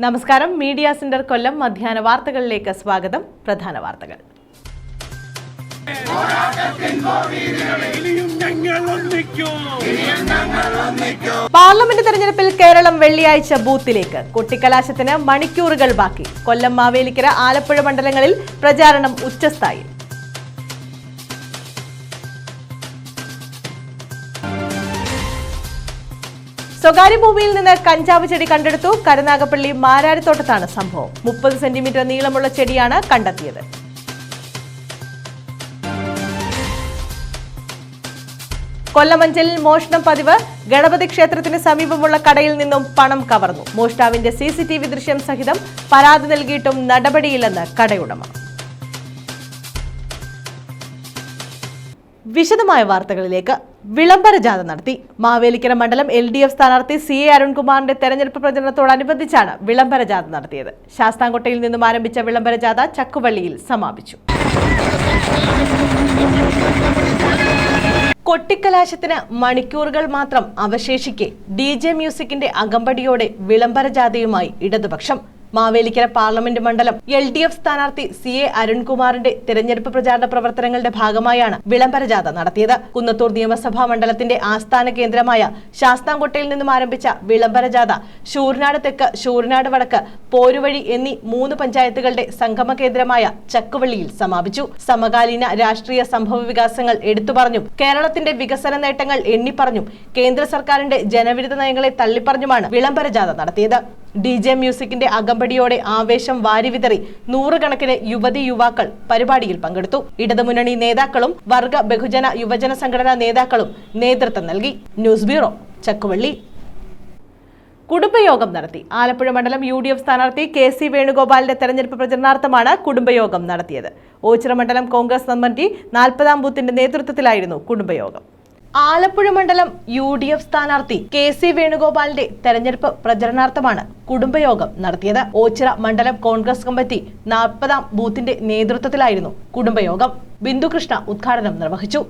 നമസ്കാരം. Media centre കൊല്ലം മധ്യാഹ്ന വാർത്തകളിലേക്ക് സ്വാഗതം. പ്രധാന വാർത്തകൾ. പാർലമെന്റ് തെരഞ്ഞെടുപ്പിൽ കേരളം വെള്ളിയാഴ്ച ബൂത്തിലേക്ക്. കൊട്ടിക്കലാശത്തിന് മണിക്കൂറുകൾ ബാക്കി. കൊല്ലം, മാവേലിക്കര, ആലപ്പുഴ മണ്ഡലങ്ങളിൽ പ്രചാരണം ഉച്ചസ്ഥായി. സ്വകാര്യ ഭൂമിയിൽ നിന്ന് കഞ്ചാവ് ചെടി കണ്ടെടുത്തു. കരുനാഗപ്പള്ളി മാരാരിത്തോട്ടത്താണ് സംഭവം. 30 സെന്റിമീറ്റർ നീളമുള്ള ചെടിയാണ് കണ്ടെത്തിയത്. കൊല്ലമഞ്ചലിൽ മോഷണം പതിവ്. ഗണപതി ക്ഷേത്രത്തിന് സമീപമുള്ള കടയിൽ നിന്നും പണം കവർന്നു. മോഷ്ടാവിന്റെ CCTV ദൃശ്യം സഹിതം പരാതി നൽകിയിട്ടും നടപടിയില്ലെന്ന് കടയുടമ. വിശദമായ വാർത്തകളിലേക്ക്. വിളംബര ജാഥ നടത്തി. മാവേലിക്കര മണ്ഡലം LDF സ്ഥാനാർത്ഥി CA അരുൺകുമാറിന്റെ തെരഞ്ഞെടുപ്പ് പ്രചരണത്തോടനുബന്ധിച്ചാണ് വിളംബര ജാഥ നടത്തിയത്. ശാസ്താംകോട്ടയിൽ നിന്നും ആരംഭിച്ച വിളംബര ജാഥ ചക്കുവള്ളിയിൽ സമാപിച്ചു. കൊട്ടിക്കലാശത്തിന് മണിക്കൂറുകൾ മാത്രം അവശേഷിക്കെ DJ മ്യൂസിക്കിന്റെ അകമ്പടിയോടെ വിളംബര ജാഥയുമായി ഇടതുപക്ഷം. മാവേലിക്കര പാർലമെന്റ് മണ്ഡലം LDF സ്ഥാനാർത്ഥി CA അരുൺകുമാറിന്റെ തെരഞ്ഞെടുപ്പ് പ്രചാരണ പ്രവർത്തനങ്ങളുടെ ഭാഗമായാണ് വിളംബര ജാഥ നടത്തിയത്. കുന്നത്തൂർ നിയമസഭാ മണ്ഡലത്തിന്റെ ആസ്ഥാന കേന്ദ്രമായ ശാസ്താംകോട്ടയിൽ നിന്നും ആരംഭിച്ച വിളംബര ജാഥ ശൂരനാട് തെക്ക്, ശൂരനാട് വടക്ക്, പോരുവഴി എന്നീ 3 പഞ്ചായത്തുകളുടെ സംഗമ കേന്ദ്രമായ ചക്കുവള്ളിയിൽ സമാപിച്ചു. സമകാലീന രാഷ്ട്രീയ സംഭവ വികാസങ്ങൾ എടുത്തുപറഞ്ഞും കേരളത്തിന്റെ വികസന നേട്ടങ്ങൾ എണ്ണിപ്പറഞ്ഞും കേന്ദ്ര സർക്കാരിന്റെ ജനവിരുദ്ധ നയങ്ങളെ തള്ളിപ്പറഞ്ഞുമാണ് വിളംബര ജാഥ നടത്തിയത്. DJ മ്യൂസിക്കിന്റെ അകമ്പടിയോടെ ആവേശം വാരിവിതറി നൂറുകണക്കിന് യുവതി യുവാക്കൾ പരിപാടിയിൽ പങ്കെടുത്തു. ഇടതുമുന്നണി നേതാക്കളും വർഗ ബഹുജന യുവജന സംഘടനാ നേതാക്കളും നേതൃത്വം നൽകി. News bureau, Chakkuvalli. കുടുംബയോഗം നടത്തി. ആലപ്പുഴ മണ്ഡലം UDF സ്ഥാനാർത്ഥി KC വേണുഗോപാലിന്റെ തെരഞ്ഞെടുപ്പ് പ്രചരണാർത്ഥമാണ് കുടുംബയോഗം നടത്തിയത്. ഓച്ചിറ മണ്ഡലം കോൺഗ്രസ് കമ്മിറ്റി 40ാം ബൂത്തിന്റെ നേതൃത്വത്തിലായിരുന്നു കുടുംബയോഗം. ആലപ്പുഴ മണ്ഡലം UDF സ്ഥാനാർത്ഥി KC വേണുഗോപാലിന്റെ തെരഞ്ഞെടുപ്പ് പ്രചരണാർത്ഥമാണ് കുടുംബയോഗം നടത്തിയത്. ഓച്ചിറ മണ്ഡലം കോൺഗ്രസ് കമ്മിറ്റി 40ാം ബൂത്തിന്റെ നേതൃത്വത്തിലായിരുന്നു കുടുംബയോഗം. ബിന്ദുകൃഷ്ണ ഉദ്ഘാടനം നിർവഹിച്ചു.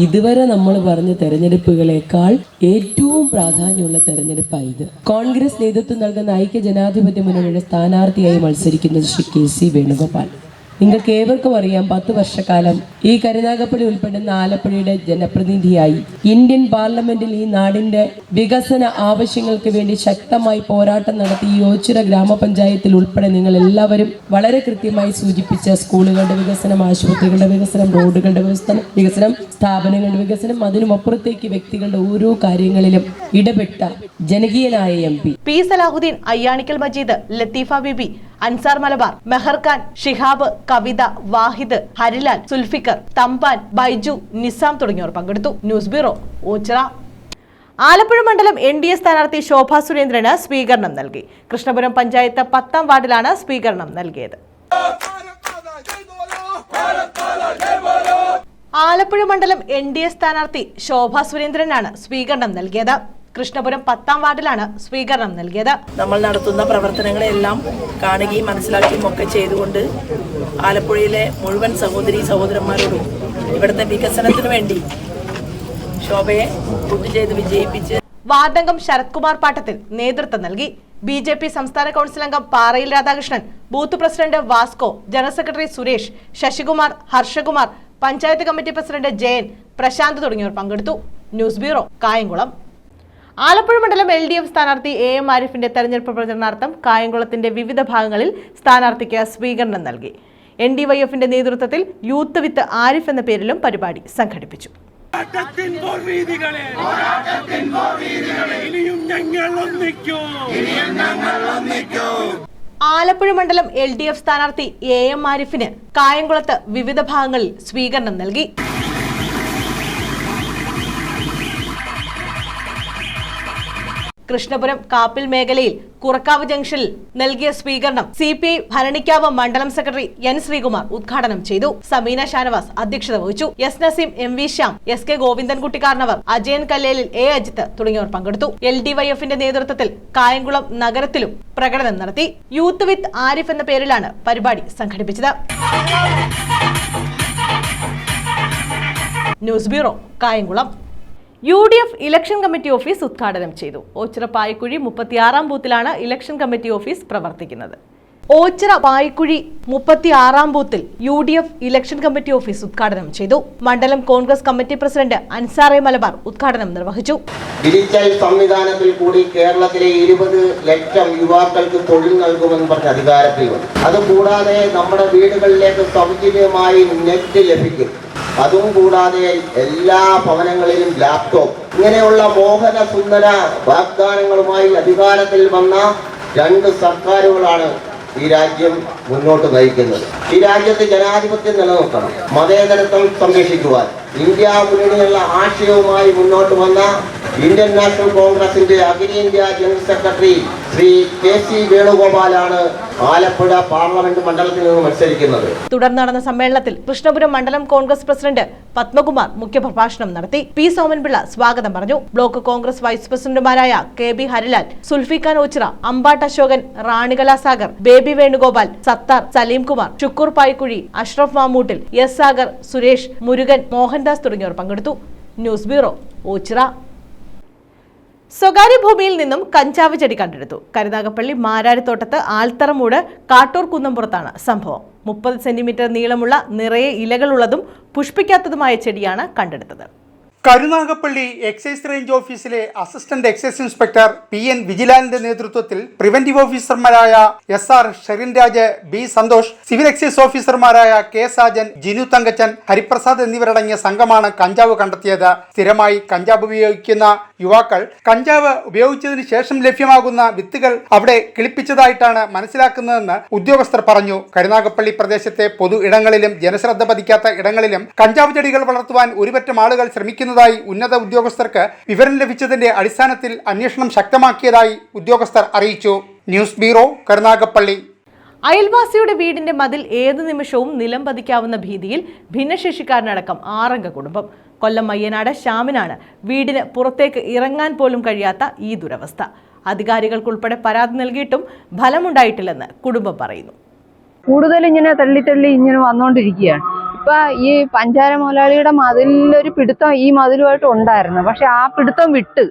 ഇതുവരെ നമ്മൾ പറഞ്ഞ തെരഞ്ഞെടുപ്പുകളെക്കാൾ ഏറ്റവും പ്രാധാന്യമുള്ള തെരഞ്ഞെടുപ്പാണ് ഇത്. കോൺഗ്രസ് നേതൃത്വം നൽകുന്ന ഐക്യ ജനാധിപത്യ മുന്നണിയുടെ സ്ഥാനാർത്ഥിയായി മത്സരിക്കുന്നത് ശ്രീ KC വേണുഗോപാൽ. നിങ്ങൾക്ക് ഏവർക്കും അറിയാം, 10 വർഷക്കാലം ഈ കരുനാഗപ്പള്ളി ഉൾപ്പെടുന്ന ആലപ്പുഴയുടെ ജനപ്രതിനിധിയായി ഇന്ത്യൻ പാർലമെന്റിൽ ഈ നാടിന്റെ വികസന ആവശ്യങ്ങൾക്ക് വേണ്ടി ശക്തമായി പോരാട്ടം നടത്തി ഈ ഓച്ചിറ ഗ്രാമപഞ്ചായത്തിൽ ഉൾപ്പെടെ നിങ്ങൾ എല്ലാവരും വളരെ കൃത്യമായി സൂചിപ്പിച്ച സ്കൂളുകളുടെ വികസനം, ആശുപത്രികളുടെ വികസനം, റോഡുകളുടെ വികസനം, സ്ഥാപനങ്ങളുടെ വികസനം, അതിനുമപ്പുറത്തേക്ക് വ്യക്തികളുടെ ഓരോ കാര്യങ്ങളിലും ഇടപെട്ട ജനകീയനായ MP P. സലാഹുദ്ദീൻ, അയ്യാണിക്കൽ മജീദ്, ലത്തീഫ ബിബി, അൻസാർ മലബാർ, മെഹർഖാൻ, ഷിഹാബ്, കവിത, വാഹിദ്, ഹരിലാൽ, സുൽഫിക്കർ, തമ്പാൻ, ബൈജു, നിസാം തുടങ്ങിയവർ പങ്കെടുത്തു. News bureau, Ochira. ആലപ്പുഴ മണ്ഡലം NDA സ്ഥാനാർത്ഥി ശോഭ സുരേന്ദ്രന് സ്വീകരണം നൽകി. കൃഷ്ണപുരം പഞ്ചായത്ത് 10ാം വാർഡിലാണ് സ്വീകരണം നൽകിയത്. ആലപ്പുഴ മണ്ഡലം NDA സ്ഥാനാർത്ഥി ശോഭ സുരേന്ദ്രനാണ് സ്വീകരണം നൽകിയത്. കൃഷ്ണപുരം 10ാം വാർഡിലാണ് സ്വീകരണം നൽകിയത്. നമ്മൾ നടത്തുന്ന പ്രവർത്തനങ്ങളെല്ലാം കാണുകയും മനസ്സിലാക്കുകയും ഒക്കെ ചെയ്തുകൊണ്ട് ആലപ്പുഴയിലെ മുഴുവൻ സഹോദരി സഹോദരന്മാരോടും ഇവിടുത്തെ വികസനത്തിനു വേണ്ടി ശോഭയെ വോട്ട് ചെയ്ത് വിജയിപ്പിച്ച് വാർഡംഗം ശരത് കുമാർ പാട്ടത്തിൽ നേതൃത്വം നൽകി. BJP സംസ്ഥാന കൗൺസിൽ അംഗം Parayil Radhakrishnan, booth president Vasco, general secretary Suresh, Sasikumar, Harshakumar, panchayat committee president Jayan, Prasanth തുടങ്ങിയവർ പങ്കെടുത്തു. News bureau, Kayamkulam. ആലപ്പുഴ മണ്ഡലം LDF സ്ഥാനാർത്ഥി AM ആരിഫിന്റെ തെരഞ്ഞെടുപ്പ് പ്രചരണാർത്ഥം കായംകുളത്തിന്റെ വിവിധ ഭാഗങ്ങളിൽ സ്ഥാനാർത്ഥിക്ക് സ്വീകരണം നൽകി. NDYFന്റെ നേതൃത്വത്തിൽ യൂത്ത് വിത്ത് ആരിഫ് എന്ന പേരിലും പരിപാടി സംഘടിപ്പിച്ചു. ആലപ്പുഴ മണ്ഡലം LDF സ്ഥാനാർത്ഥി AM ആരിഫിന് കായംകുളത്ത് വിവിധ ഭാഗങ്ങളിൽ സ്വീകരണം നൽകി. കൃഷ്ണപുരം കാപ്പിൽ മേഖലയിൽ കുറക്കാവ് ജംഗ്ഷനിൽ നൽകിയ സ്വീകരണം CPI ഭരണിക്കാവ് മണ്ഡലം സെക്രട്ടറി N. ശ്രീകുമാർ ഉദ്ഘാടനം ചെയ്തു. സമീന ഷാനവാസ് അധ്യക്ഷത വഹിച്ചു. S. Naseem, MV Shyam, SK Govindankutty കാർണവർ, Ajayan കല്ലേലിൽ, A. Ajith തുടങ്ങിയവർ പങ്കെടുത്തു. LDYFന്റെ നേതൃത്വത്തിൽ കായംകുളം നഗരത്തിലും പ്രകടനം നടത്തി. യൂത്ത് വിത്ത് ആരിഫ് എന്ന പേരിലാണ് പരിപാടി സംഘടിപ്പിച്ചത്. News bureau, Kayamkulam. UDF election committee office ഉദ്ഘാടനം ചെയ്തു. ഓച്ചിറ പായിക്കുഴി 36-ാം ബൂത്തിലാണ് ഇലക്ഷൻ കമ്മിറ്റി ഓഫീസ് പ്രവർത്തിക്കുന്നത്. ഓച്ചിറ പായിക്കുഴി 36-ാം ബൂത്തിൽ UDF ഇലക്ഷൻ കമ്മിറ്റി ഓഫീസ് ഉദ്ഘാടനം ചെയ്തു. മണ്ഡലം കോൺഗ്രസ് കമ്മിറ്റി പ്രസിഡന്റ് അൻസാറെ മലബാർ ഉദ്ഘാടനം നിർവഹിച്ചു. ഡിജിറ്റൽ സംവിധാനത്തിൽ കൂടി കേരളത്തിലെ 20 ലക്ഷം യുവാക്കൾക്ക് തൊഴിൽ നൽകുമെന്ന് പറഞ്ഞ അധികാരത്തിൽ വന്നു. അതുകൂടാതെ നമ്മുടെ വീടുകളിലേക്ക് സൗജന്യമായി നെറ്റ് ലഭിക്കും. അതും കൂടാതെ എല്ലാ ഭവനങ്ങളിലും ലാപ്ടോപ്പ്. ഇങ്ങനെയുള്ള മോഹന സുന്ദര വാഗ്ദാനങ്ങളുമായി അധികാരത്തിൽ വന്ന 2 സർക്കാരുകളാണ് ഈ രാജ്യം മുന്നോട്ട് നയിക്കുന്നത്. ഈ രാജ്യത്ത് ജനാധിപത്യം നിലനിർത്തണം, മതേതരത്വം സംരക്ഷിക്കുവാൻ ഇന്ത്യ മുന്നണിയുള്ള ആശയവുമായി മുന്നോട്ട് വന്ന ഇന്ത്യൻ നാഷണൽ കോൺഗ്രസിന്റെ അഖിലേന്ത്യാ ജനറൽ സെക്രട്ടറി ശ്രീ KC വേണുഗോപാലാണ് ആലപ്പുഴ പാർലമെന്റ് മണ്ഡലത്തിൽ നിന്ന് മത്സരിക്കുന്നത്. തുടർന്ന് നടന്ന സമ്മേളനത്തിൽ കൃഷ്ണപുരം മണ്ഡലം കോൺഗ്രസ് പ്രസിഡന്റ് പത്മകുമാർ മുഖ്യപ്രഭാഷണം നടത്തി. P. സോമൻപിള്ള സ്വാഗതം പറഞ്ഞു. ബ്ലോക്ക് കോൺഗ്രസ് വൈസ് പ്രസിഡന്റുമാരായ KB ഹരിലാൽ, സുൽഫിഖാൻ ഓച്ചിറ, അമ്പാട്ട് അശോകൻ, റാണികല സാഗർ, ബേബി വേണുഗോപാൽ, സത്താർ, സലീം കുമാർ, ഷുക്കൂർ പായ്ക്കുഴി, അഷ്റഫ് മാമൂട്ടിൽ, S. സാഗർ, സുരേഷ്, മുരുകൻ, മോഹൻദാസ് തുടങ്ങിയവർ പങ്കെടുത്തു. News bureau, Ochira. സ്വകാര്യ ഭൂമിയിൽ നിന്നും കഞ്ചാവ് ചെടി കണ്ടെടുത്തു. കരുനാഗപ്പള്ളി മാരാരിത്തോട്ടത്ത് ആൽത്തറമൂട് കാട്ടൂർ കുന്നംപുറത്താണ് സംഭവം. 30 സെന്റിമീറ്റർ നീളമുള്ള നിറയെ ഇലകളുള്ളതും പുഷ്പിക്കാത്തതുമായ ചെടിയാണ് കണ്ടെടുത്തത്. കരുനാഗപ്പള്ളി എക്സൈസ് റേഞ്ച് ഓഫീസിലെ അസിസ്റ്റന്റ് എക്സൈസ് ഇൻസ്പെക്ടർ PN വിജിലാലിന്റെ നേതൃത്വത്തിൽ പ്രിവന്റീവ് ഓഫീസർമാരായ SR Sherinraj, B. Santhosh, civil excise ഓഫീസർമാരായ K. സാജൻ, ജിനു തങ്കച്ചൻ, ഹരിപ്രസാദ് എന്നിവരടങ്ങിയ സംഘമാണ് കഞ്ചാവ് കണ്ടെത്തിയത്. സ്ഥിരമായി കഞ്ചാവ് ഉപയോഗിക്കുന്ന യുവാക്കൾ കഞ്ചാവ് ഉപയോഗിച്ചതിന് ശേഷം ലഭ്യമാകുന്ന വിത്തുകൾ അവിടെ കിളിപ്പിച്ചതായിട്ടാണ് മനസ്സിലാക്കുന്നതെന്ന് ഉദ്യോഗസ്ഥർ പറഞ്ഞു. കരുനാഗപ്പള്ളി പ്രദേശത്തെ പൊതു ഇടങ്ങളിലും ജനശ്രദ്ധ പതിക്കാത്ത ഇടങ്ങളിലും കഞ്ചാവ് ചെടികൾ വളർത്തുവാൻ ഒരുപറ്റം ആളുകൾ ശ്രമിക്കുന്നു ഉന്നത ഉദ്യോഗസ്ഥർക്ക് വിവരം ലഭിച്ചതിന്റെ അടിസ്ഥാനത്തിൽ അന്വേഷണം ശക്തമാക്കിയതായി ഉദ്യോഗസ്ഥർ അറിയിച്ചു. News bureau, Karunagappally. അയൽവാസിയുടെ വീടിന്റെ മതിൽ ഏതു നിമിഷവും നിലം പതിക്കാവുന്ന ഭീതിയിൽ ഭിന്നശേഷിക്കാരനടക്കം 6 അംഗ കുടുംബം. കൊല്ലം മയ്യനാട് ശ്യാമിനാണ് വീടിന് പുറത്തേക്ക് ഇറങ്ങാൻ പോലും കഴിയാത്ത ഈ ദുരവസ്ഥ. അധികാരികൾക്കുൾപ്പെടെ പരാതി നൽകിയിട്ടും ഫലമുണ്ടായിട്ടില്ലെന്ന് കുടുംബം പറയുന്നു. കൂടുതൽ ഇങ്ങനെ തള്ളി ഇങ്ങനെ വന്നുകൊണ്ടിരിക്കുകയാണ്. ഇപ്പൊ ഈ പഞ്ചാര മുതലാളിയുടെ മതിലൊരു പിടുത്തം ഈ മതിലുമായിട്ട് ഉണ്ടായിരുന്നു, പക്ഷെ ആ പിടുത്തം വിട്ട്.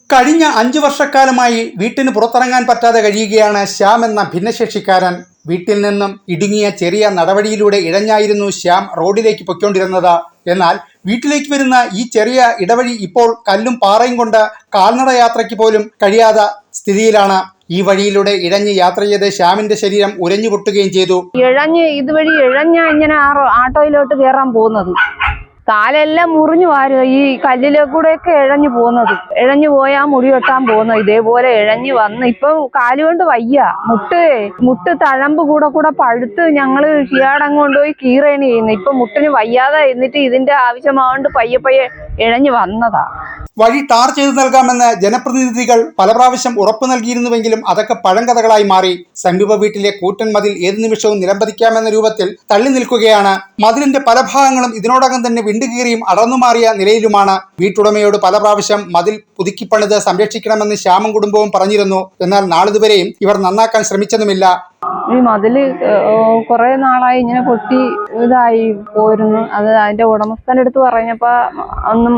കഴിഞ്ഞ 5 വർഷക്കാലമായി വീട്ടിന് പുറത്തിറങ്ങാൻ പറ്റാതെ കഴിയുകയാണ് ശ്യാം എന്ന ഭിന്നശേഷിക്കാരൻ. വീട്ടിൽ നിന്നും ഇടുങ്ങിയ ചെറിയ നടവഴിയിലൂടെ ഇഴഞ്ഞായിരുന്നു ശ്യാം റോഡിലേക്ക് പൊയ്ക്കൊണ്ടിരുന്നത്. എന്നാൽ വീട്ടിലേക്ക് വരുന്ന ഈ ചെറിയ ഇടവഴി ഇപ്പോൾ കല്ലും പാറയും കൊണ്ട് കാൽനട യാത്രയ്ക്ക് പോലും കഴിയാത്ത സ്ഥിതിയിലാണ്. ഈ വഴിയിലൂടെ ഇഴഞ്ഞ് യാത്ര ചെയ്ത് ശ്യാമിന്റെ ശരീരം ഉരഞ്ഞു പൊട്ടുകയും ചെയ്തു. ഇതുവഴി ഇങ്ങനെ ആട്ടോയിലോട്ട് കയറാൻ പോകുന്നത്, കാലെല്ലാം മുറിഞ്ഞു വാരുക. ഈ കല്ലിലേക്കൂടെയൊക്കെ ഇഴഞ്ഞു പോകുന്നത്, ഇഴഞ്ഞു പോയാ മുടി വെട്ടാൻ പോകുന്നത്. ഇതേപോലെ ഇഴഞ്ഞു വന്ന് ഇപ്പൊ കാലുകൊണ്ട് വയ്യ. മുട്ട് തഴമ്പ് കൂടെ പഴുത്ത് ഞങ്ങള് ഷിയാടങ്ങ് കൊണ്ടുപോയി കീറേണ് ചെയ്യുന്നത്. ഇപ്പൊ മുട്ടിന് വയ്യാതെ എന്നിട്ട് ഇതിന്റെ ആവശ്യമാകൊണ്ട് പയ്യെ ഇഴഞ്ഞു വന്നതാ. വഴി ടാർ ചെയ്തു നൽകാമെന്ന് ജനപ്രതിനിധികൾ പല പ്രാവശ്യം ഉറപ്പു നൽകിയിരുന്നുവെങ്കിലും അതൊക്കെ പഴങ്കഥകളായി മാറി. സമീപ വീട്ടിലെ കൂറ്റൻ മതിൽ ഏതു നിമിഷവും നിലംപതിക്കാമെന്ന രൂപത്തിൽ തള്ളി നിൽക്കുകയാണ്. മതിലിന്റെ പല ഭാഗങ്ങളും ഇതിനോടകം തന്നെ വിണ്ടുകീറിയും അടർന്നുമാറിയ നിലയിലുമാണ്. വീട്ടുടമയോട് പല പ്രാവശ്യം മതിൽ പുതുക്കിപ്പണിത് സംരക്ഷിക്കണമെന്ന് ശ്യാമും കുടുംബവും പറഞ്ഞിരുന്നു. എന്നാൽ നാളിതുവരെയും ഇവർ നന്നാക്കാൻ ശ്രമിച്ചതുമില്ല. ഈ മതില് കുറെ നാളായി ഇങ്ങനെ പൊട്ടി ഇതായി പോയിരുന്നു. അത് അതിന്റെ ഉടമസ്ഥന്റെ അടുത്ത് പറഞ്ഞപ്പോ ഒന്നും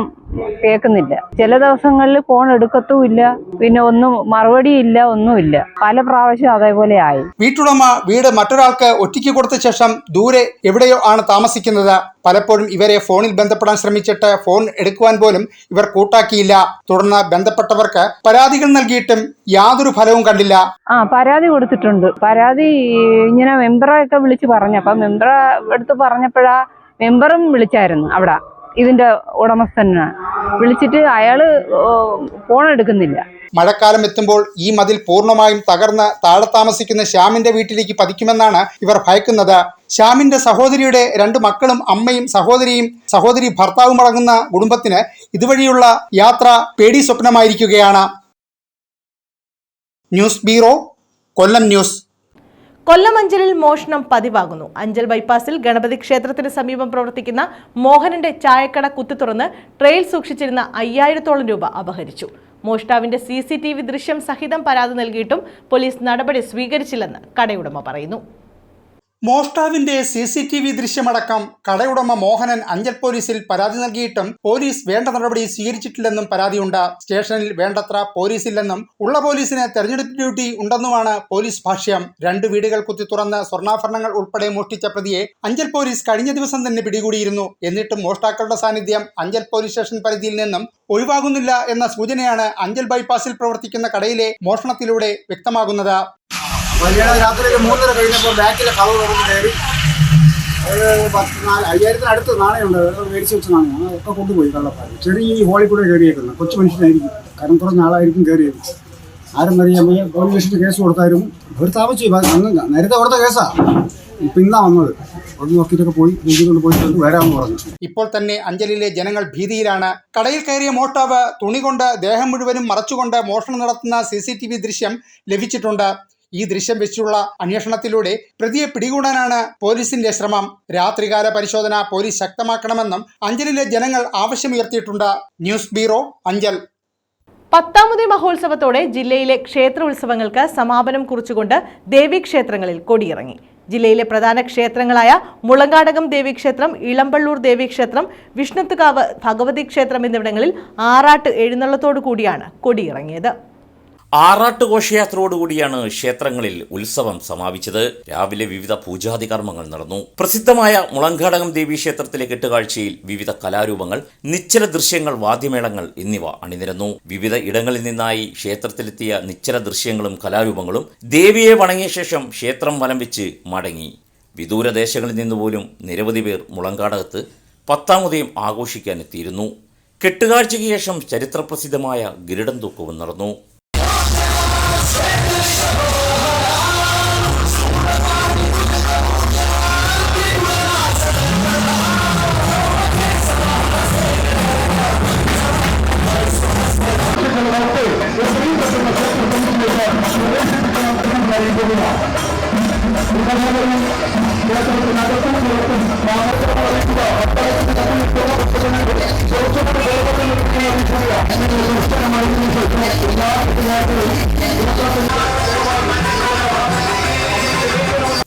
കേൾക്കുന്നില്ല. ചില ദിവസങ്ങളിൽ ഫോൺ എടുക്കത്തുമില്ല, പിന്നെ ഒന്നും മറുപടിയില്ല, ഒന്നുമില്ല. പല പ്രാവശ്യം അതേപോലെ ആയി. വീട്ടുടമ വീട് മറ്റൊരാൾക്ക് ഒറ്റയ്ക്ക് കൊടുത്ത ശേഷം ദൂരെ എവിടെയോ ആണ് താമസിക്കുന്നത്. പലപ്പോഴും ഇവരെ ഫോണിൽ ബന്ധപ്പെടാൻ ശ്രമിച്ചിട്ട് ഫോൺ എടുക്കുവാൻ പോലും ഇവർ കൂട്ടാക്കിയില്ല. തുടർന്ന് ബന്ധപ്പെട്ടവർക്ക് പരാതികൾ നൽകിയിട്ടും യാതൊരു ഫലവും കണ്ടില്ല. പരാതി കൊടുത്തിട്ടുണ്ട്. പരാതി ഇങ്ങനെ മെമ്പറൊക്കെ വിളിച്ച് പറഞ്ഞപ്പോ മെമ്പറെ എടുത്ത് പറഞ്ഞപ്പോഴാ മെമ്പറും വിളിച്ചായിരുന്നു. അവിടെ ഇതിന്റെ ഉടമസ്ഥനെ വിളിച്ചിട്ട് അയാള് ഫോൺ എടുക്കുന്നില്ല. മഴക്കാലം എത്തുമ്പോൾ ഈ മതിൽ പൂർണ്ണമായും തകർന്ന് താഴെ താമസിക്കുന്ന ശ്യാമിന്റെ വീട്ടിലേക്ക് പതിക്കുമെന്നാണ് ഇവർ ഭയക്കുന്നത്. ശ്യാമിന്റെ സഹോദരിയുടെ 2 മക്കളും അമ്മയും സഹോദരി ഭർത്താവും അടങ്ങുന്ന കുടുംബത്തിന് ഇതുവഴിയുള്ള യാത്ര പേടി സ്വപ്നമായിരിക്കുകയാണ്. ന്യൂസ് ബ്യൂറോ, കൊല്ലം ന്യൂസ്. കൊല്ലം അഞ്ചലിൽ മോഷണം പതിവാകുന്നു. അഞ്ചൽ ബൈപ്പാസിൽ ഗണപതി ക്ഷേത്രത്തിന് സമീപം പ്രവർത്തിക്കുന്ന മോഹനന്റെ ചായക്കട കുത്തിത്തുറന്ന് ട്രെയിൽ സൂക്ഷിച്ചിരുന്ന 5000-ഓളം രൂപ അപഹരിച്ചു. മോഷ്ടാവിന്റെ CCTV ദൃശ്യം സഹിതം പരാതി നൽകിയിട്ടും പോലീസ് നടപടി സ്വീകരിച്ചില്ലെന്ന് കടയുടമ പറയുന്നു. മോഷ്ടാവിന്റെ CCTV ദൃശ്യമടക്കം കടയുടമ മോഹനൻ അഞ്ചൽ പോലീസിൽ പരാതി നൽകിയിട്ടും പോലീസ് വേണ്ട നടപടി സ്വീകരിച്ചിട്ടില്ലെന്നും പരാതിയുണ്ട്. സ്റ്റേഷനിൽ വേണ്ടത്ര പോലീസില്ലെന്നും ഉള്ള പോലീസിന് തെരഞ്ഞെടുപ്പ് ഡ്യൂട്ടി ഉണ്ടെന്നുമാണ് പോലീസ് ഭാഷ്യം. 2 വീടുകൾ കുത്തി തുറന്ന് സ്വർണ്ണാഭരണങ്ങൾ ഉൾപ്പെടെ മോഷ്ടിച്ച പ്രതിയെ അഞ്ചൽ പോലീസ് കഴിഞ്ഞ ദിവസം തന്നെ പിടികൂടിയിരുന്നു. എന്നിട്ടും മോഷ്ടാക്കളുടെ സാന്നിധ്യം അഞ്ചൽ പോലീസ് സ്റ്റേഷൻ പരിധിയിൽ നിന്നും ഒഴിവാകുന്നില്ല എന്ന സൂചനയാണ് അഞ്ചൽ ബൈപ്പാസിൽ പ്രവർത്തിക്കുന്ന കടയിലെ മോഷണത്തിലൂടെ വ്യക്തമാകുന്നത്. രാത്രി 3:30 കഴിഞ്ഞപ്പോൾ ബാക്കിലെ കവർ തുറന്ന് കയറി 5000-ത്തിനടുത്ത് നാണയമുണ്ട്, മേടിച്ച് വെച്ച നാണയം ഒക്കെ കൊണ്ടുപോയി കള്ളപ്പാട്. ചെറിയ ഈ ഹോളിൽ കൂടെ കയറിയേക്കുന്നത് കൊച്ചു മനുഷ്യനായിരിക്കും, കരം കുറഞ്ഞ ആളായിരിക്കും കയറിയത്. ആരെന്നറിയാൻ പോലീസ് സ്റ്റേഷനിൽ കേസ് കൊടുത്തായിരുന്നു. ഒരു താമസിച്ചു, നേരത്തെ കൊടുത്ത കേസാണ്, ഇപ്പം ഇന്നാ വന്നത്. ഒന്ന് നോക്കിയിട്ടൊക്കെ പോയി കൊണ്ട് പോയിട്ട് വരാമെന്ന് പറഞ്ഞു. ഇപ്പോൾ തന്നെ അഞ്ചലിലെ ജനങ്ങൾ ഭീതിയിലാണ്. കടയിൽ കയറിയ മോഷ്ടാവ് തുണി കൊണ്ട് ദേഹം മുഴുവനും മറച്ചുകൊണ്ട് മോഷണം നടത്തുന്ന CCTV ദൃശ്യം ലഭിച്ചിട്ടുണ്ട്. ഈ ദൃശ്യം വെച്ചുള്ള അന്വേഷണത്തിലൂടെ പ്രതിയെ പിടികൂടാനാണ് പോലീസിന്റെ ശ്രമം. രാത്രികാല പരിശോധന പോലീസ് ശക്തമാക്കണമെന്നും അഞ്ചലിലെ ജനങ്ങൾ ആവശ്യമുയർത്തിയിട്ടുണ്ട്. News bureau, Anchal. 10ാമത് മഹോത്സവത്തോടെ ജില്ലയിലെ ക്ഷേത്ര ഉത്സവങ്ങൾക്ക് സമാപനം കുറിച്ചുകൊണ്ട് ദേവീക്ഷേത്രങ്ങളിൽ കൊടിയിറങ്ങി. ജില്ലയിലെ പ്രധാന ക്ഷേത്രങ്ങളായ മുളങ്കാടകം ദേവീക്ഷേത്രം, ഇളമ്പള്ളൂർ ദേവീക്ഷേത്രം, വിഷ്ണുത്തുകാവ് ഭഗവതി ക്ഷേത്രം എന്നിവിടങ്ങളിൽ ആറാട്ട് എഴുന്നള്ളത്തോടു കൂടിയാണ് കൊടിയിറങ്ങിയത്. ആറാട്ട് ഘോഷയാത്രയോടുകൂടിയാണ് ക്ഷേത്രങ്ങളിൽ ഉത്സവം സമാപിച്ചത്. രാവിലെ വിവിധ പൂജാതി കർമ്മങ്ങൾ നടന്നു. പ്രസിദ്ധമായ മുളങ്കാടകം ദേവീക്ഷേത്രത്തിലെ കെട്ടുകാഴ്ചയിൽ വിവിധ കലാരൂപങ്ങൾ, നിശ്ചല ദൃശ്യങ്ങൾ, വാദ്യമേളങ്ങൾ എന്നിവ അണിനിരന്നു. വിവിധ ഇടങ്ങളിൽ നിന്നായി ക്ഷേത്രത്തിലെത്തിയ നിശ്ചല ദൃശ്യങ്ങളും കലാരൂപങ്ങളും ദേവിയെ വണങ്ങിയ ശേഷം ക്ഷേത്രം വലം വെച്ച് മടങ്ങി. വിദൂരദേശങ്ങളിൽ നിന്നുപോലും നിരവധി പേർ മുളങ്കാടകത്ത് 10ാമതയും ആഘോഷിക്കാനെത്തിയിരുന്നു. കെട്ടുകാഴ്ചയ്ക്ക് ശേഷം ചരിത്രപ്രസിദ്ധമായ ഗരുഡൻ തൂക്കവും നടന്നു.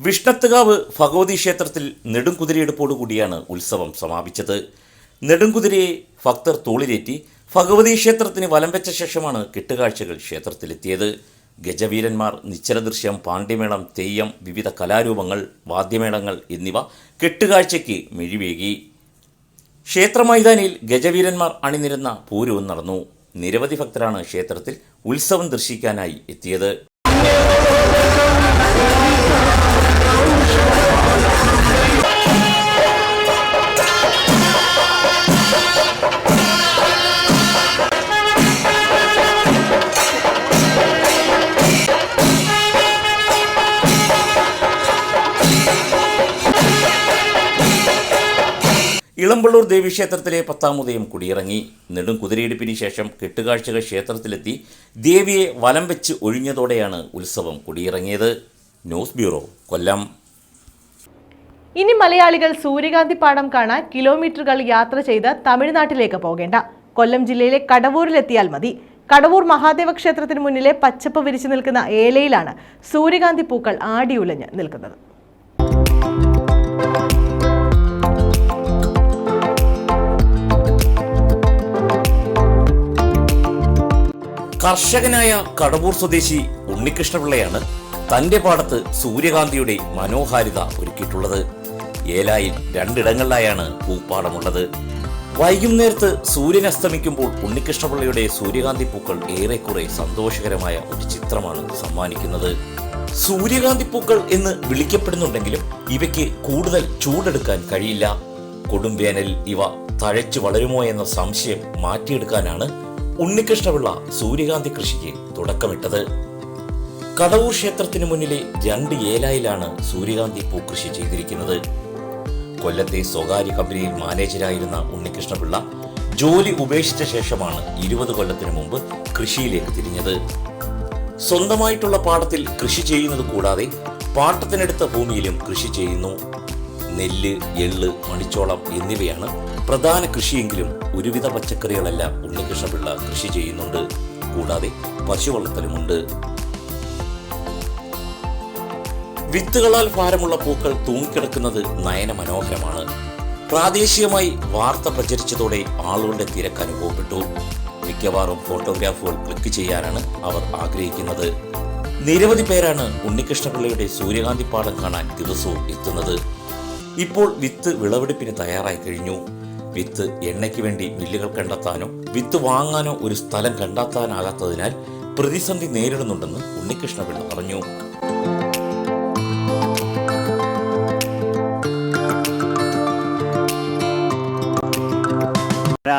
വിഷ്ണുത്തുകാവ് ഭഗവതി ക്ഷേത്രത്തിൽ നെടുംകുതിരയെടുപ്പോടുകൂടിയാണ് ഉത്സവം സമാപിച്ചത്. നെടുംകുതിരയെ ഭക്തർ തോളിലേറ്റി ഭഗവതി ക്ഷേത്രത്തിന് വലം വെച്ച ശേഷമാണ് കെട്ടുകാഴ്ചകൾ ക്ഷേത്രത്തിലെത്തിയത്. ഗജവീരന്മാർ, നിശ്ചലദൃശ്യം, പാണ്ഡ്യമേളം, തെയ്യം, വിവിധ കലാരൂപങ്ങൾ, വാദ്യമേളങ്ങൾ എന്നിവ കെട്ടുകാഴ്ചയ്ക്ക് മിഴിവേകി. ക്ഷേത്രമൈതാനിയിൽ ഗജവീരന്മാർ അണിനിരുന്ന പൂരവും നടന്നു. നിരവധി ഭക്തരാണ് ക്ഷേത്രത്തിൽ ഉത്സവം ദർശിക്കാനായി എത്തിയത്. ഇളമ്പള്ളൂർ ദേവീക്ഷേത്രത്തിലെ 10ാമതയും കൊടിയിറങ്ങി. നെടുംകുതിരയെടുപ്പിന് ശേഷം കെട്ടുകാഴ്ചകൾ ക്ഷേത്രത്തിലെത്തി ദേവിയെ വലം വെച്ച് ഒഴിഞ്ഞതോടെയാണ് ഉത്സവം കൊടിയിറങ്ങിയത്. ന്യൂസ് ബ്യൂറോ, കൊല്ലം. ഇനി മലയാളികൾ സൂര്യകാന്തി പാടം കാണാൻ കിലോമീറ്ററുകൾ യാത്ര ചെയ്ത് തമിഴ്നാട്ടിലേക്ക് പോകേണ്ട. കൊല്ലം ജില്ലയിലെ കടവൂരിലെത്തിയാൽ മതി. കടവൂർ മഹാദേവ ക്ഷേത്രത്തിന് മുന്നിലെ പച്ചപ്പ് വിരിച്ചു നിൽക്കുന്ന ഏലയിലാണ് സൂര്യകാന്തി പൂക്കൾ ആടിയുലഞ്ഞ് നിൽക്കുന്നത്. കർഷകനായ കടവൂർ സ്വദേശി ഉണ്ണികൃഷ്ണപിള്ളയാണ് തന്റെ പാടത്ത് സൂര്യകാന്തിയുടെ മനോഹാരിത ഒരുക്കിയിട്ടുള്ളത്. ഏലായിൽ 2 ഇടങ്ങളിലായാണ് പൂപ്പാടമുള്ളത്. വൈകുന്നേരത്ത് സൂര്യൻ അസ്തമിക്കുമ്പോൾ ഉണ്ണികൃഷ്ണപിള്ളയുടെ സൂര്യകാന്തി പൂക്കൾ ഏറെക്കുറെ സന്തോഷകരമായ ഒരു ചിത്രമാണ് സമ്മാനിക്കുന്നത്. സൂര്യകാന്തി പൂക്കൾ എന്ന് വിളിക്കപ്പെടുന്നുണ്ടെങ്കിലും ഇവയ്ക്ക് കൂടുതൽ ചൂടെടുക്കാൻ കഴിയില്ല. കൊടുംവേനൽ ഇവ തഴച്ചു വളരുമോ എന്ന സംശയം മാറ്റിയെടുക്കാനാണ് ഉണ്ണികൃഷ്ണപിള്ള സൂര്യകാന്തി കൃഷിക്ക് തുടക്കമിട്ടത്. കടവൂർ ക്ഷേത്രത്തിന് മുന്നിലെ 2 ഏലായിലാണ് സൂര്യകാന്തി പൂക്കൃഷി ചെയ്തിരിക്കുന്നത്. കൊല്ലത്തെ സ്വകാര്യ കമ്പനിയിൽ മാനേജരായിരുന്ന ഉണ്ണികൃഷ്ണപിള്ള ജോലി ഉപേക്ഷിച്ച ശേഷമാണ് 20 കൊല്ലത്തിനു മുമ്പ് കൃഷിയിലേക്ക് തിരിഞ്ഞത്. സ്വന്തമായിട്ടുള്ള പാടത്തിൽ കൃഷി ചെയ്യുന്നത് കൂടാതെ പാട്ടത്തിനെടുത്ത ഭൂമിയിലും കൃഷി ചെയ്യുന്നു. നെല്ല്, എള്ള്, മണിച്ചോളം എന്നിവയാണ് പ്രധാന കൃഷിയെങ്കിലും ഒരുവിധ പച്ചക്കറികളെല്ലാം ഉണ്ണികൃഷ്ണപിള്ള കൃഷി ചെയ്യുന്നുണ്ട്. കൂടാതെ പശു വളർത്തലുമുണ്ട്. വിത്തുകളാൽ ഭാരമുള്ള പൂക്കൾ തൂങ്ങിക്കിടക്കുന്നത് നയനമനോഹരമാണ്. പ്രാദേശികമായി വാർത്ത പ്രചരിച്ചതോടെ ആളുകളുടെ തിരക്ക് അനുഭവപ്പെട്ടു. മിക്കവാറും ഫോട്ടോഗ്രാഫുകൾ ക്ലിക്ക് ചെയ്യാനാണ് അവർ ആഗ്രഹിക്കുന്നത്. നിരവധി പേരാണ് ഉണ്ണികൃഷ്ണപിള്ളയുടെ സൂര്യകാന്തിപ്പാടം കാണാൻ ദിവസവും എത്തുന്നത്. ഇപ്പോൾ വിത്ത് വിളവെടുപ്പിന് തയ്യാറായി കഴിഞ്ഞു. വിത്ത് എണ്ണയ്ക്ക് വേണ്ടി മില്ലുകൾ കണ്ടെത്താനോ വിത്ത് വാങ്ങാനോ ഒരു സ്ഥലം കണ്ടെത്താനാകാത്തതിനാൽ പ്രതിസന്ധി നേരിടുന്നുണ്ടെന്ന് ഉണ്ണികൃഷ്ണപിള്ള പറഞ്ഞു.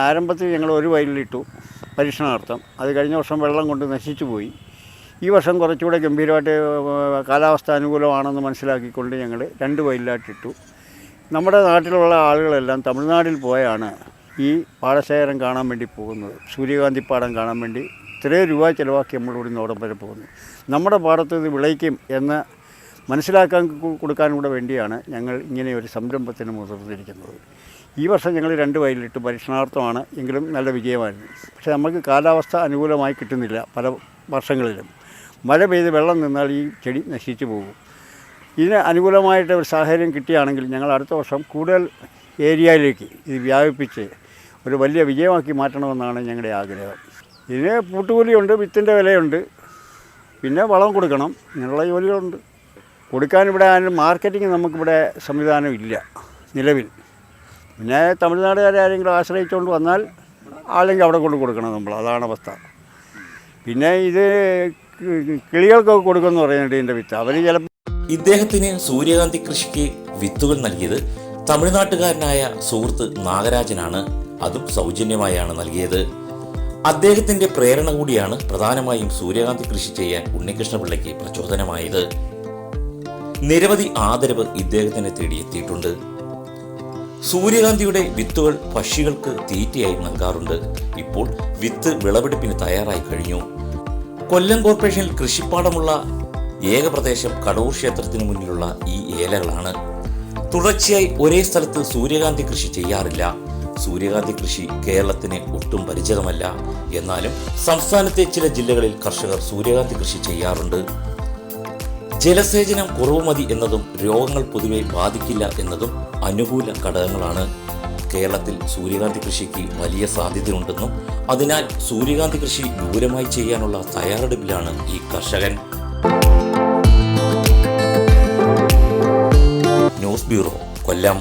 ആരംഭത്തിൽ ഞങ്ങൾ ഒരു വയലിലിട്ടു പരീക്ഷണാർത്ഥം. അത് കഴിഞ്ഞ വർഷം വെള്ളം കൊണ്ട് നശിച്ചു പോയി. ഈ വർഷം കുറച്ചുകൂടെ ഗംഭീരമായിട്ട് കാലാവസ്ഥ അനുകൂലമാണെന്ന് മനസ്സിലാക്കിക്കൊണ്ട് ഞങ്ങൾ 2 വയലിലായിട്ടിട്ടു. നമ്മുടെ നാട്ടിലുള്ള ആളുകളെല്ലാം തമിഴ്നാട്ടിൽ പോയാണ് ഈ പാടശേഖരം കാണാൻ വേണ്ടി പോകുന്നത്. സൂര്യകാന്തിപ്പാടം കാണാൻ വേണ്ടി ഇത്രയും രൂപ ചിലവാക്കി നമ്മളിവിടെ നിന്ന് ഓടം വരെ പോകുന്നു. നമ്മുടെ പാടത്ത് ഇത് വിളയിക്കും എന്ന് മനസ്സിലാക്കാൻ കൊടുക്കാനും കൂടെ വേണ്ടിയാണ് ഞങ്ങൾ ഇങ്ങനെ ഒരു സംരംഭത്തിന് മുതിർന്നിരിക്കുന്നത്. ഈ വർഷം ഞങ്ങൾ 2 വയലിലിട്ട് പരീക്ഷണാർത്ഥമാണ്, എങ്കിലും നല്ല വിജയമായിരുന്നു. പക്ഷേ നമുക്ക് കാലാവസ്ഥ അനുകൂലമായി കിട്ടുന്നില്ല. പല വർഷങ്ങളിലും മഴ പെയ്ത് വെള്ളം നിന്നാൽ ഈ ചെടി നശിച്ചു പോകും. ഇതിന് അനുകൂലമായിട്ട് ഒരു സാഹചര്യം കിട്ടുകയാണെങ്കിൽ ഞങ്ങൾ അടുത്ത വർഷം കൂടുതൽ ഏരിയയിലേക്ക് ഇത് വ്യാപിപ്പിച്ച് ഒരു വലിയ വിജയമാക്കി മാറ്റണമെന്നാണ് ഞങ്ങളുടെ ആഗ്രഹം. ഇതിന് പൂട്ടുകൂലിയുണ്ട്, വിത്തിൻ്റെ വിലയുണ്ട്, പിന്നെ വളം കൊടുക്കണം, ഇങ്ങനെയുള്ള ജോലികളുണ്ട്. കൊടുക്കാൻ ഇവിടെ മാർക്കറ്റിംഗ് നമുക്കിവിടെ സംവിധാനം ഇല്ല നിലവിൽ. പിന്നെ തമിഴ്നാടുകാരെ ആരെങ്കിലും ആശ്രയിച്ചുകൊണ്ട് വന്നാൽ അല്ലെങ്കിൽ അവിടെ കൊണ്ട് കൊടുക്കണം നമ്മൾ, അതാണ് അവസ്ഥ. പിന്നെ ഇത് കിളികൾക്കൊക്കെ കൊടുക്കുമെന്ന് പറയുന്നുണ്ട് ഇതിൻ്റെ വിത്ത്. അവർ ചിലപ്പോൾ ഇദ്ദേഹത്തിന് സൂര്യകാന്തി കൃഷിക്ക് വിത്തുകൾ നൽകിയത് തമിഴ്നാട്ടുകാരനായ സുഹൃത്ത് നാഗരാജനാണ്. അതും സൗജന്യമായാണ് നൽകിയത്. അദ്ദേഹത്തിന്റെ പ്രേരണ കൂടിയാണ് പ്രധാനമായും സൂര്യകാന്തി കൃഷി ചെയ്യാൻ ഉണ്ണികൃഷ്ണപിള്ളയ്ക്ക് പ്രചോദനമായത്. നിരവധി ആദരവ് ഇദ്ദേഹത്തിനെ തേടിയെത്തിയിട്ടുണ്ട്. സൂര്യകാന്തിയുടെ വിത്തുകൾ പക്ഷികൾക്ക് തീറ്റയായി നൽകാറുണ്ട്. ഇപ്പോൾ വിത്ത് വിളവെടുപ്പിന് തയ്യാറായി കഴിഞ്ഞു. കൊല്ലം കോർപ്പറേഷനിൽ കൃഷിപ്പാടമുള്ള ഏക പ്രദേശം കടൂർ ക്ഷേത്രത്തിന് മുന്നിലുള്ള ഈ ഏലകളാണ്. തുടർച്ചയായി ഒരേ സ്ഥലത്ത് സൂര്യകാന്തി കൃഷി ചെയ്യാറില്ല. സൂര്യകാന്തി കൃഷി കേരളത്തിന് ഒട്ടും പരിചിതമല്ല. എന്നാലും സംസ്ഥാനത്തെ ചില ജില്ലകളിൽ കർഷകർ സൂര്യകാന്തി കൃഷി ചെയ്യാറുണ്ട്. ജലസേചനം കുറവ് മതി എന്നതും രോഗങ്ങൾ പൊതുവെ ബാധിക്കില്ല എന്നതും അനുകൂല ഘടകങ്ങളാണ്. കേരളത്തിൽ സൂര്യകാന്തി കൃഷിക്ക് വലിയ സാധ്യതയുണ്ടെന്നും അതിനാൽ സൂര്യകാന്തി കൃഷി ദൂരമായി ചെയ്യാനുള്ള തയ്യാറെടുപ്പിലാണ് ഈ കർഷകൻ. ന്യൂസ് ബ്യൂറോ, കൊല്ലം.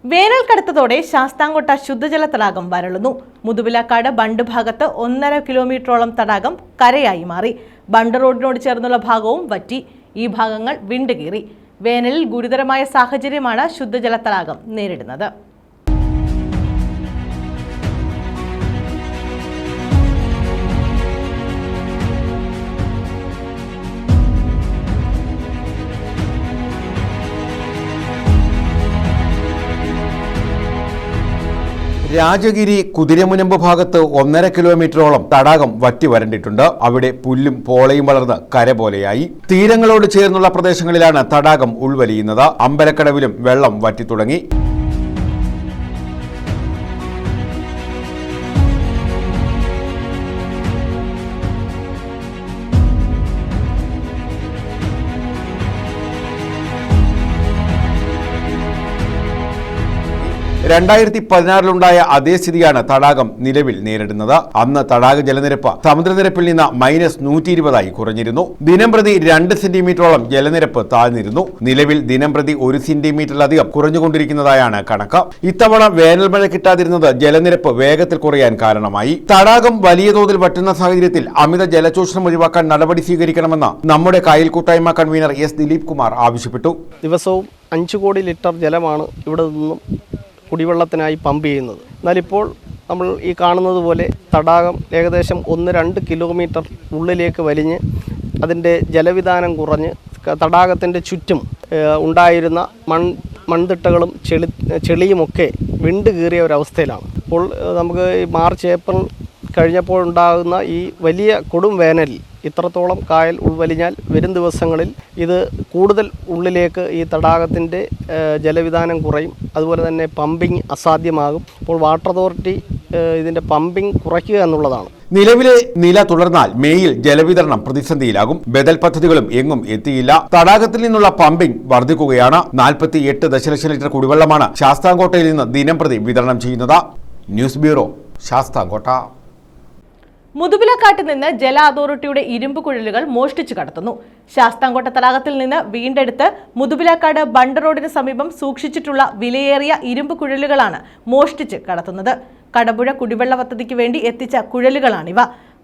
വേനൽ കടുത്തതോടെ ശാസ്താംകോട്ട ശുദ്ധജല തടാകം വരളുന്നു. മുതുവിലക്കാട് ബണ്ട് ഭാഗത്ത് 1.5 കിലോമീറ്ററോളം തടാകം കരയായി മാറി. ബണ്ട് റോഡിനോട് ചേർന്നുള്ള ഭാഗവും വറ്റി. ഈ ഭാഗങ്ങൾ വിണ്ടുകീറി. വേനലിൽ ഗുരുതരമായ സാഹചര്യമാണ് ശുദ്ധജല തടാകം നേരിടുന്നത്. രാജഗിരി കുതിരമുനമ്പ് ഭാഗത്ത് 1.5 കിലോമീറ്ററോളം തടാകം വറ്റി വരണ്ടിട്ടുണ്ട്. അവിടെ പുല്ലും പോളയും വളർന്ന് കര പോലെയായി. തീരങ്ങളോട് ചേർന്നുള്ള പ്രദേശങ്ങളിലാണ് തടാകം ഉൾവലിയുന്നത്. അമ്പലക്കടവിലും വെള്ളം വറ്റി തുടങ്ങി. രണ്ടായിരത്തി 16-ലുണ്ടായ അതേ സ്ഥിതിയാണ് തടാകം നിലവിൽ നേരിടുന്നത്. അന്ന് തടാക ജലനിരപ്പ് സമുദ്രനിരപ്പിൽ നിന്ന് -120 കുറഞ്ഞിരുന്നു. ദിനംപ്രതി 2 സെന്റിമീറ്ററോളം ജലനിരപ്പ് താഴ്ന്നിരുന്നു. നിലവിൽ ദിനംപ്രതി 1 സെന്റിമീറ്ററിലധികം കുറഞ്ഞുകൊണ്ടിരിക്കുന്നതായാണ് കണക്ക്. ഇത്തവണ വേനൽ മഴ കിട്ടാതിരുന്നത് ജലനിരപ്പ് വേഗത്തിൽ കുറയാൻ കാരണമായി. തടാകം വലിയ തോതിൽ വറ്റുന്ന സാഹചര്യത്തിൽ അമിത ജലചൂഷണം ഒഴിവാക്കാൻ നടപടി സ്വീകരിക്കണമെന്ന് നമ്മുടെ കായൽ കൂട്ടായ്മ കൺവീനർ എസ് ദിലീപ് കുമാർ ആവശ്യപ്പെട്ടു. ദിവസവും 5 കോടി ലിറ്റർ ജലമാണ് ഇവിടെ നിന്നും കുടിവെള്ളത്തിനായി പമ്പ് ചെയ്യുന്നത്. എന്നാലിപ്പോൾ നമ്മൾ ഈ കാണുന്നത് പോലെ തടാകം ഏകദേശം 1-2 കിലോമീറ്റർ ഉള്ളിലേക്ക് വലിഞ്ഞ് അതിൻ്റെ ജലവിധാനം കുറഞ്ഞ് തടാകത്തിൻ്റെ ചുറ്റും ഉണ്ടായിരുന്ന മൺതിട്ടകളും ചെളിയുമൊക്കെ വിണ്ട് കീറിയ ഒരവസ്ഥയിലാണ്. അപ്പോൾ നമുക്ക് ഈ മാർച്ച് ഏപ്രിൽ കഴിഞ്ഞപ്പോൾ ഉണ്ടാകുന്ന ഈ വലിയ കൊടും വേനലിൽ ഇത്രത്തോളം കായൽ ഉൾവലിഞ്ഞാൽ വരും ദിവസങ്ങളിൽ ഇത് കൂടുതൽ ഉള്ളിലേക്ക് ഈ തടാകത്തിൻ്റെ ജലവിധാനം കുറയും. അതുപോലെ തന്നെ പമ്പിങ് അസാധ്യമാകും. അപ്പോൾ വാട്ടർ അതോറിറ്റി ഇതിൻ്റെ പമ്പിംഗ് കുറയ്ക്കുക എന്നുള്ളതാണ്. നിലവിലെ നില തുടർന്നാൽ മേയിൽ ജലവിതരണം പ്രതിസന്ധിയിലാകും. ബദൽ പദ്ധതികളും എങ്ങും എത്തിയില്ല. തടാകത്തിൽ നിന്നുള്ള പമ്പിംഗ് വർദ്ധിക്കുകയാണ്. 48 ദശലക്ഷം ലിറ്റർ കുടിവെള്ളമാണ് ശാസ്താംകോട്ടയിൽ നിന്ന് ദിനംപ്രതി വിതരണം ചെയ്യുന്നത്. News bureau, Sasthamkotta. മുതുപിലക്കാട്ട് നിന്ന് ജല അതോറിറ്റിയുടെ ഇരുമ്പ് കുഴലുകൾ മോഷ്ടിച്ചു കടത്തുന്നു. ശാസ്താംകോട്ട തടാകത്തിൽ നിന്ന് വീണ്ടെടുത്ത് മുതുപിലക്കാട് ബണ്ട് റോഡിന് സമീപം സൂക്ഷിച്ചിട്ടുള്ള വിലയേറിയ ഇരുമ്പ് കുഴലുകളാണ് മോഷ്ടിച്ച് കടത്തുന്നത്. കടമ്പുഴ കുടിവെള്ള പദ്ധതിക്ക് വേണ്ടി എത്തിച്ച കുഴലുകളാണിവ.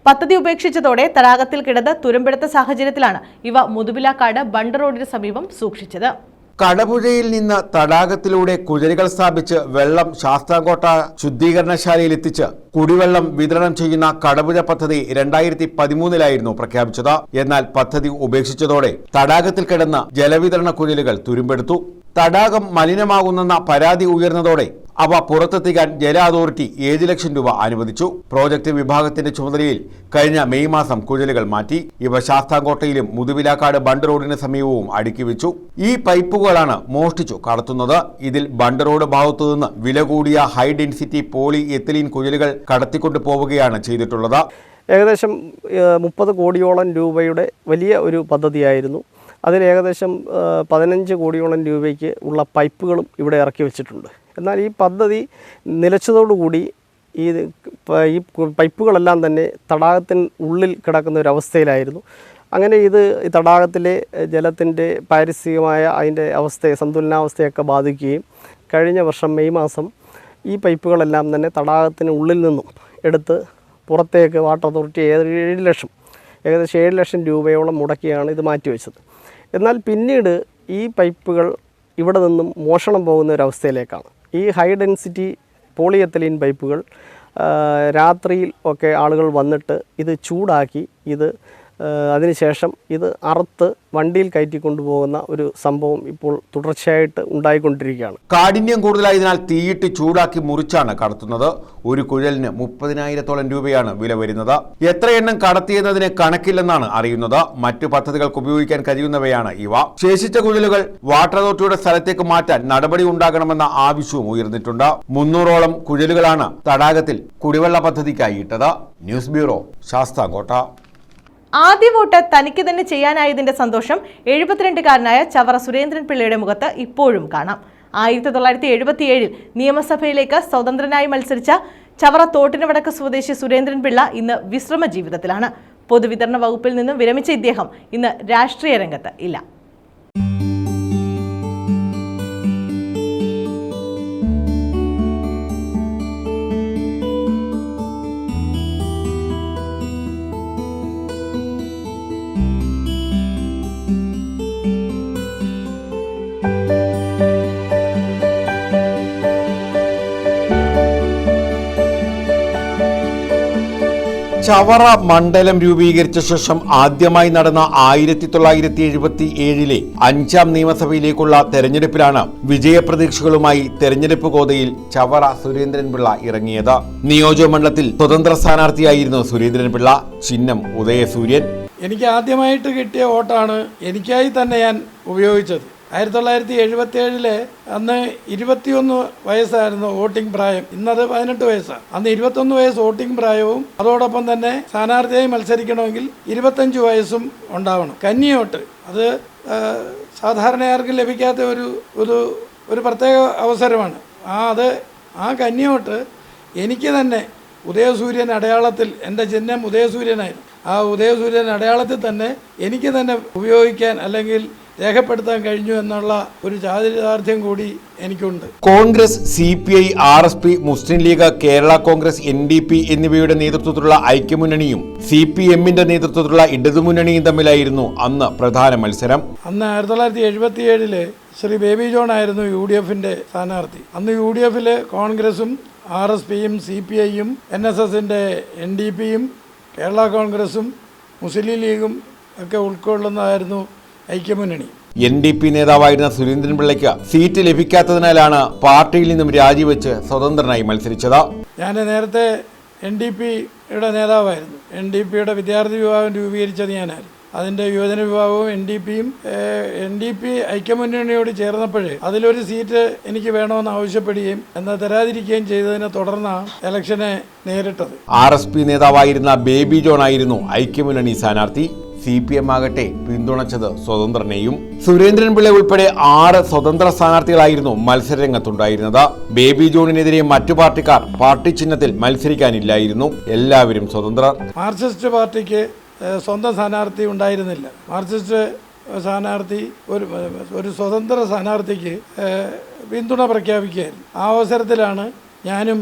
പദ്ധതി ഉപേക്ഷിച്ചതോടെ തടാകത്തിൽ കിടന്ന് തുരുമ്പെടുത്ത സാഹചര്യത്തിലാണ് ഇവ മുതുപിലക്കാട് ബണ്ട് റോഡിന് സമീപം സൂക്ഷിച്ചത്. കടപുഴയിൽ നിന്ന് തടാകത്തിലൂടെ കുഴലുകൾ സ്ഥാപിച്ച് വെള്ളം ശാസ്താംകോട്ട ശുദ്ധീകരണശാലയിൽ എത്തിച്ച് കുടിവെള്ളം വിതരണം ചെയ്യുന്ന കടപുഴ പദ്ധതി 2013 പ്രഖ്യാപിച്ചത്. എന്നാൽ പദ്ധതി ഉപേക്ഷിച്ചതോടെ തടാകത്തിൽ കിടന്ന ജലവിതരണ കുഴലുകൾ തുരുമ്പെടുത്തു. തടാകം മലിനമാകുന്നെന്ന പരാതി ഉയർന്നതോടെ അവ പുറത്തെത്തിക്കാൻ ജല അതോറിറ്റി 7 ലക്ഷം രൂപ അനുവദിച്ചു. പ്രോജക്ട് വിഭാഗത്തിന്റെ ചുമതലയിൽ കഴിഞ്ഞ മെയ് മാസം കുഴലുകൾ മാറ്റി. ഇവ ശാസ്താംകോട്ടയിലും മുതുപിലാക്കാട് ബണ്ട് റോഡിന് സമീപവും അടുക്കി വെച്ചു. ഈ പൈപ്പുകളാണ് മോഷ്ടിച്ചു കടത്തുന്നത്. ഇതിൽ ബണ്ട് റോഡ് ഭാഗത്തു നിന്ന് വില കൂടിയ ഹൈ ഡെൻസിറ്റി പോളി എത്തിലീൻ കുഴലുകൾ കടത്തിക്കൊണ്ടു പോവുകയാണ് ചെയ്തിട്ടുള്ളത്. ഏകദേശം 30 കോടിയോളം രൂപയുടെ വലിയ ഒരു പദ്ധതിയായിരുന്നു. അതിൽ ഏകദേശം 15 കോടിയോളം രൂപയ്ക്ക് ഉള്ള പൈപ്പുകളും ഇവിടെ ഇറക്കി വെച്ചിട്ടുണ്ട്. എന്നാൽ ഈ പദ്ധതി നിലച്ചതോടുകൂടി ഈ പൈപ്പുകളെല്ലാം തന്നെ തടാകത്തിന് ഉള്ളിൽ കിടക്കുന്ന ഒരു അവസ്ഥയിലായിരുന്നു. അങ്ങനെ ഇത് ഈ തടാകത്തിലെ ജലത്തിൻ്റെ പാരിസ്ഥിതികമായ അതിൻ്റെ അവസ്ഥയെ സന്തുലനാവസ്ഥയൊക്കെ ബാധിക്കുകയും കഴിഞ്ഞ വർഷം മെയ് മാസം ഈ പൈപ്പുകളെല്ലാം തന്നെ തടാകത്തിന് ഉള്ളിൽ നിന്നും എടുത്ത് പുറത്തേക്ക് വാട്ടർ അതോറിറ്റി ഏകദേശം 7 ലക്ഷം രൂപയോളം മുടക്കിയാണ് ഇത് മാറ്റിവെച്ചത്. എന്നാൽ പിന്നീട് ഈ പൈപ്പുകൾ ഇവിടെ നിന്നും മോഷണം പോകുന്ന ഒരവസ്ഥയിലേക്കാണ്. ഈ ഹൈ ഡെൻസിറ്റി പോളിയെത്തലീൻ പൈപ്പുകൾ രാത്രിയിൽ ഒക്കെ ആളുകൾ വന്നിട്ട് ഇത് ചൂടാക്കി ഇത് അതിനുശേഷം ഇത് അറുത്ത് വണ്ടിയിൽ കയറ്റിക്കൊണ്ടുപോകുന്ന ഒരു സംഭവം ഇപ്പോൾ തുടർച്ചയായിട്ട് ഉണ്ടായിക്കൊണ്ടിരിക്കുകയാണ്. കാഠിന്യം കൂടുതലായതിനാൽ തീയിട്ട് ചൂടാക്കി മുറിച്ചാണ് കടത്തുന്നത്. ഒരു കുഴലിന് 30,000 രൂപയാണ് വില വരുന്നത്. എത്ര എണ്ണം കടത്തിയെന്നതിന് കണക്കില്ലെന്നാണ് അറിയുന്നത്. മറ്റു പദ്ധതികൾക്ക് ഉപയോഗിക്കാൻ കഴിയുന്നവയാണ് ഇവ. ശേഷിച്ച കുഴലുകൾ വാട്ടർ അതോറിറ്റിയുടെ സ്ഥലത്തേക്ക് മാറ്റാൻ നടപടി ഉണ്ടാകണമെന്ന ആവശ്യവും ഉയർന്നിട്ടുണ്ട്. 300ഓളം കുഴലുകളാണ് തടാകത്തിൽ കുടിവെള്ള പദ്ധതിക്കായി ഇട്ടത്. News bureau, Sasthamkotta. ആദ്യ വോട്ട് തനിക്ക് തന്നെ ചെയ്യാനായതിന്റെ സന്തോഷം 72കാരനായ ചവറ സുരേന്ദ്രൻ പിള്ളയുടെ മുഖത്ത് ഇപ്പോഴും കാണാം. 1977 നിയമസഭയിലേക്ക് സ്വതന്ത്രനായി മത്സരിച്ച ചവറ തോട്ടിന് വടക്ക് സ്വദേശി സുരേന്ദ്രൻ പിള്ള ഇന്ന് വിശ്രമ ജീവിതത്തിലാണ്. പൊതുവിതരണ വകുപ്പിൽ നിന്നും വിരമിച്ച ഇദ്ദേഹം ഇന്ന് രാഷ്ട്രീയ രംഗത്ത് ഇല്ല. ചവറ മണ്ഡലം രൂപീകരിച്ച ശേഷം ആദ്യമായി നടന്ന 1977 5ാം നിയമസഭയിലേക്കുള്ള തെരഞ്ഞെടുപ്പിലാണ് വിജയപ്രതീക്ഷകളുമായി തെരഞ്ഞെടുപ്പ് ഗോതയിൽ ചവറ സുരേന്ദ്രൻപിള്ള ഇറങ്ങിയത്. നിയോജകമണ്ഡലത്തിൽ സ്വതന്ത്ര സ്ഥാനാർത്ഥിയായിരുന്നു സുരേന്ദ്രൻപിള്ള. ചിഹ്നം ഉദയസൂര്യൻ. എനിക്ക് ആദ്യമായിട്ട് കിട്ടിയ വോട്ടാണ് എനിക്കായി തന്നെ ഞാൻ ഉപയോഗിച്ചത്. 1977 അന്ന് 21 വയസ്സായിരുന്നു വോട്ടിംഗ് പ്രായം. ഇന്നത് 18 വയസ്സാണ്. അന്ന് 21 വയസ്സ് വോട്ടിംഗ് പ്രായവും അതോടൊപ്പം തന്നെ സ്ഥാനാർത്ഥിയായി മത്സരിക്കണമെങ്കിൽ 25 വയസ്സും ഉണ്ടാവണം. കന്നിയോട്ട് അത് സാധാരണയാർക്കും ലഭിക്കാത്ത ഒരു പ്രത്യേക അവസരമാണ്. ആ കന്നിയോട്ട് എനിക്ക് തന്നെ ഉദയസൂര്യൻ അടയാളത്തിൽ, എൻ്റെ ചിഹ്നം ഉദയസൂര്യനായിരുന്നു. ആ ഉദയസൂര്യൻ അടയാളത്തിൽ തന്നെ എനിക്ക് തന്നെ ഉപയോഗിക്കാൻ അല്ലെങ്കിൽ രേഖപ്പെടുത്താൻ കഴിഞ്ഞു എന്നുള്ള ഒരു ചാരിതാർത്ഥ്യം കൂടി എനിക്കുണ്ട്. കോൺഗ്രസ്, CPI, RSP, മുസ്ലിം ലീഗ്, കേരള കോൺഗ്രസ്, NDP എന്നിവയുടെ നേതൃത്വത്തിലുള്ള ഐക്യമുന്നണിയും CPMന്റെ നേതൃത്വത്തിലുള്ള ഇടതുമുന്നണിയും തമ്മിലായിരുന്നു അന്ന് പ്രധാന മത്സരം. അന്ന് 1977 ശ്രീ ബേബി ജോൺ ആയിരുന്നു UDFന്റെ സ്ഥാനാർത്ഥി. അന്ന് UDFൽ കോൺഗ്രസും RSPയും CPIയും NSSന്റെ NDPയും കേരള കോൺഗ്രസും മുസ്ലിം ലീഗും ഒക്കെ ഉൾക്കൊള്ളുന്നതായിരുന്നു ഐക്യമുന്നണി. NDP നേതാവായിരുന്ന സുരേന്ദ്രൻപിള്ളയ്ക്ക് സീറ്റ് ലഭിക്കാത്തതിനാലാണ് പാർട്ടിയിൽ നിന്നും രാജിവെച്ച് സ്വതന്ത്രനായി മത്സരിച്ചത്. ഞാൻ നേരത്തെ NDPയുടെ നേതാവായിരുന്നു. NDPയുടെ വിദ്യാർത്ഥി വിഭാഗം രൂപീകരിച്ചത് ഞാനായിരുന്നു. അതിൻ്റെ യുവജന വിഭാഗവും NDP ഐക്യമുന്നണിയോട് ചേർന്നപ്പോഴേ അതിലൊരു സീറ്റ് എനിക്ക് വേണമെന്ന് ആവശ്യപ്പെടുകയും എന്നാൽ തരാതിരിക്കുകയും ചെയ്തതിനെ തുടർന്നാണ് ഇലക്ഷനെ നേരിട്ടത്. RSP നേതാവായിരുന്ന ബേബി ജോൺ ആയിരുന്നു ഐക്യമുന്നണി സ്ഥാനാർത്ഥി. CPM ആകട്ടെ പിന്തുണച്ചത് സ്വതന്ത്രനെയും. സുരേന്ദ്രൻപിള്ള ഉൾപ്പെടെ 6 സ്വതന്ത്ര സ്ഥാനാർത്ഥികളായിരുന്നു മത്സരരംഗത്തുണ്ടായിരുന്നത്. ബേബി ജോണിനെതിരെ മറ്റു പാർട്ടിക്കാർ പാർട്ടി ചിഹ്നത്തിൽ മത്സരിക്കാനില്ലായിരുന്നു. എല്ലാവരും സ്വതന്ത്രർ. മാർക്സിസ്റ്റ് പാർട്ടിക്ക് സ്വന്തം സ്ഥാനാർത്ഥി ഉണ്ടായിരുന്നില്ല. മാർക്സിസ്റ്റ് സ്ഥാനാർത്ഥി ഒരു സ്വതന്ത്ര സ്ഥാനാർത്ഥിക്ക് പിന്തുണ പ്രഖ്യാപിക്കുകയായിരുന്നു. ആ അവസരത്തിലാണ് ഞാനും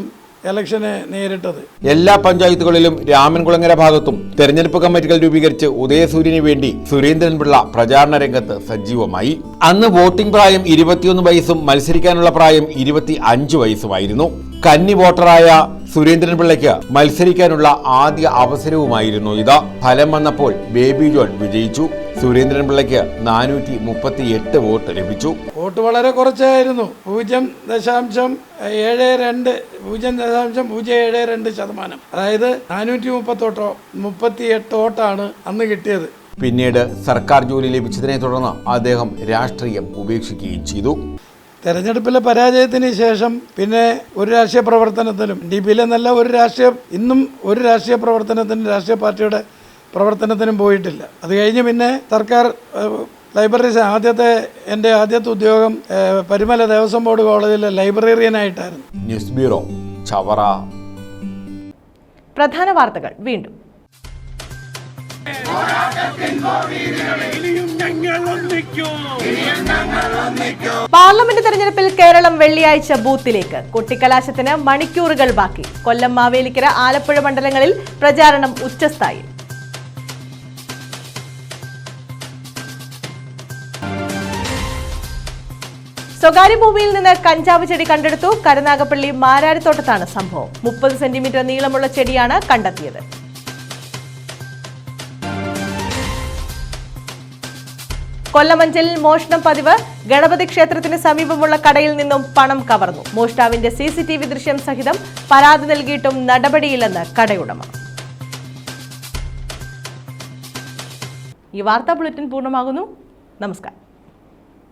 ഇലക്ഷനെ നേരിട്ടത്. എല്ലാ പഞ്ചായത്തുകളിലും രാമൻകുളങ്ങര ഭാഗത്തും തെരഞ്ഞെടുപ്പ് കമ്മിറ്റികൾ രൂപീകരിച്ച് ഉദയസൂര്യന് വേണ്ടി സുരേന്ദ്രൻപിള്ള പ്രചാരണ രംഗത്ത് സജീവമായി. അന്ന് വോട്ടിംഗ് പ്രായം 21 വയസ്സും മത്സരിക്കാനുള്ള പ്രായം 25 വയസ്സുമായിരുന്നു. കന്നി വോട്ടറായ സുരേന്ദ്രൻപിള്ളയ്ക്ക് മത്സരിക്കാനുള്ള ആദ്യ അവസരവുമായിരുന്നു ഇത്. ഫലം വന്നപ്പോൾ ബേബി ജോൺ വിജയിച്ചു. സുരേന്ദ്രൻപിള്ളയ്ക്ക് 438 വോട്ട് ലഭിച്ചു. വോട്ട് വളരെ കുറച്ചായിരുന്നു. 0.072%. അതായത് 438 വോട്ടാണ് അന്ന് കിട്ടിയത്. പിന്നീട് സർക്കാർ ജോലി ലഭിച്ചതിനെ തുടർന്ന് അദ്ദേഹം രാഷ്ട്രീയം ഉപേക്ഷിക്കുകയും ചെയ്തു. തെരഞ്ഞെടുപ്പിലെ പരാജയത്തിന് ശേഷം പിന്നെ ഒരു രാഷ്ട്രീയ പ്രവർത്തനത്തിലും DPയിലെന്നല്ല ഇന്നും ഒരു രാഷ്ട്രീയ പ്രവർത്തനത്തിനും രാഷ്ട്രീയ പാർട്ടിയുടെ പ്രവർത്തനത്തിനും പോയിട്ടില്ല. അത് കഴിഞ്ഞ് പിന്നെ സർക്കാർ ലൈബ്രറീസ് എൻ്റെ ആദ്യത്തെ ഉദ്യോഗം പരിമല ദേവസ്വം ബോർഡ് കോളേജിലെ ലൈബ്രറിയനായിട്ടായിരുന്നു. News bureau, Chavara. പ്രധാന വാർത്തകൾ വീണ്ടും. പാർലമെന്റ് തെരഞ്ഞെടുപ്പിൽ കേരളം വെള്ളിയാഴ്ച ബൂത്തിലേക്ക്. കൊട്ടിക്കലാശത്തിന് മണിക്കൂറുകൾ ബാക്കി. കൊല്ലം, മാവേലിക്കര, ആലപ്പുഴ മണ്ഡലങ്ങളിൽ പ്രചാരണം ഉച്ചസ്ഥായി. സ്വകാര്യ ഭൂമിയിൽ നിന്ന് കഞ്ചാവ് ചെടി കണ്ടെടുത്തു. കരുനാഗപ്പള്ളി മാരാരിത്തോട്ടത്താണ് സംഭവം. 30 സെന്റിമീറ്റർ നീളമുള്ള ചെടിയാണ് കണ്ടെത്തിയത്. കൊല്ലമഞ്ചലിൽ മോഷണം പതിവ്. ഗണപതി ക്ഷേത്രത്തിന് സമീപമുള്ള കടയിൽ നിന്നും പണം കവർന്നു. മോഷ്ടാവിന്റെ CCTV ദൃശ്യം സഹിതം പരാതി നൽകിയിട്ടും നടപടിയില്ലെന്ന് കടയുടമ. ഈ വാർത്താ ബുള്ളറ്റിൻ പൂർണ്ണമാകുന്നു. നമസ്കാരം.